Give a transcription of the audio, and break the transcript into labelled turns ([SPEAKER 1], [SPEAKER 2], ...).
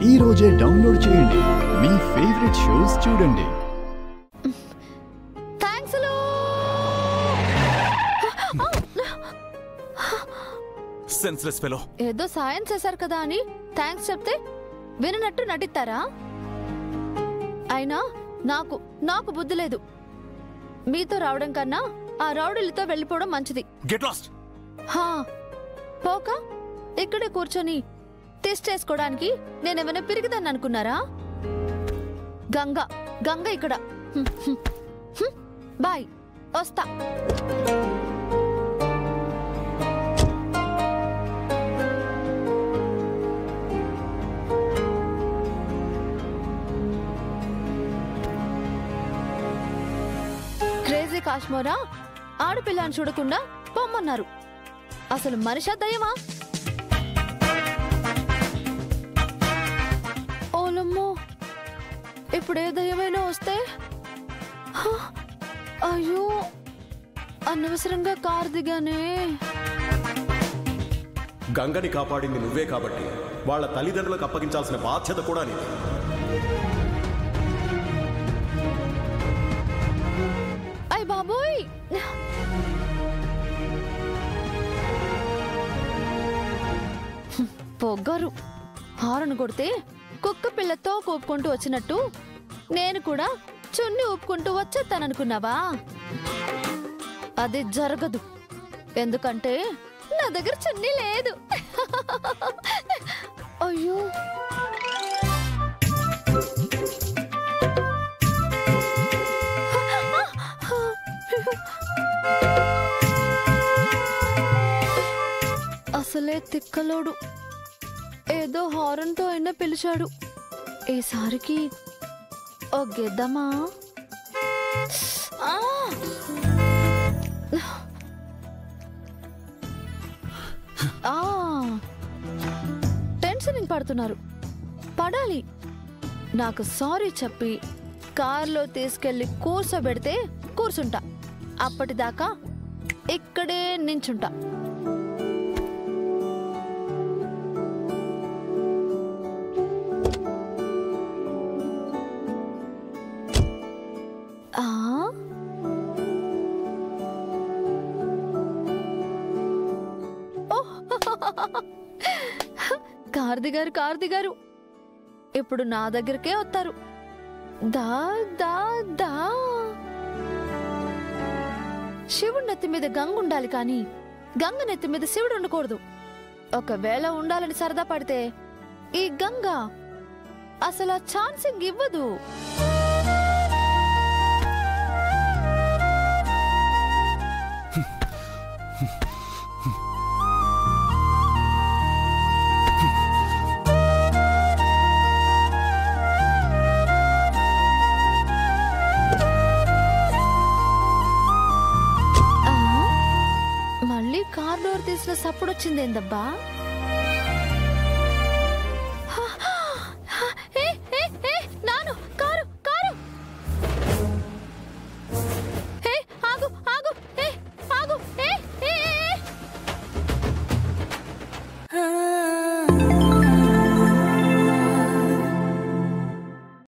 [SPEAKER 1] ఈ రోజే డౌన్లోడ్ చేయండి. మీ ఫేవరెట్ షోస్ చూడండి.
[SPEAKER 2] Senseless fellow.
[SPEAKER 3] ఏదో సాయం చేశారు కదా అని థ్యాంక్స్ చెప్తే విననట్టు నటిస్తారా? అయినా నాకు బుద్ధి లేదు. మీతో రావడం కన్నా ఆ రౌడీలతో వెళ్ళిపోవడం మంచిది.
[SPEAKER 2] Get lost.
[SPEAKER 3] పోక ఇక్కడే కూర్చొని టెస్ట్ చేసుకోవడానికి నేనేమైనా పిరిగిదాన్ని అనుకున్నారా? గంగ ఇక్కడ. బాయ్, వస్తా. క్రేజీ కాశ్మోరా ఆడపిల్లని చూడకుండా పొమ్మన్నారు. అసలు మనిషా దయ్యమా? ఓలమ్మో, ఇప్పుడే దయ్యమైనా వస్తే? అయ్యో, అనవసరంగా కారు దిగానే.
[SPEAKER 4] గంగని కాపాడింది నువ్వే కాబట్టి వాళ్ళ తల్లిదండ్రులకు అప్పగించాల్సిన బాధ్యత కూడా నీది.
[SPEAKER 3] అయ్ బాబోయ్, పొగ్గరు. హారను కొడితే కుక్క పిల్లతో కూపుకుంటూ వచ్చినట్టు నేను కూడా చున్ని ఊపుకుంటూ వచ్చేస్తాననుకున్నావా? అది జరగదు. ఎందుకంటే నా దగ్గర చున్నీ లేదు. అయ్యో, అసలే తిక్కలోడు. ఏదో హారన్తో అయినా పిలిచాడు. ఈసారికి ఒగ్గేద్దామా? టెన్షనింగ్ పడుతున్నారు. పడాలి. నాకు సారీ చెప్పి కార్లో తీసుకెళ్లి కూర్చోబెడితే కూర్చుంటా. అప్పటిదాకా ఇక్కడే నించుంటా. కారు దిగారు. ఇప్పుడు నా దగ్గరకే వస్తారు. దా దా దా. శివుడి నెత్తి మీద గంగ ఉండాలి, కానీ గంగ నెత్తి మీద శివుడు ఉండకూడదు. ఒకవేళ ఉండాలని సరదా పడితే ఈ గంగ అసలు ఛాన్సింగ్ ఇవ్వదు. కార్ డోర్ తీసిన సప్పుడు వచ్చిందేందబ్బా?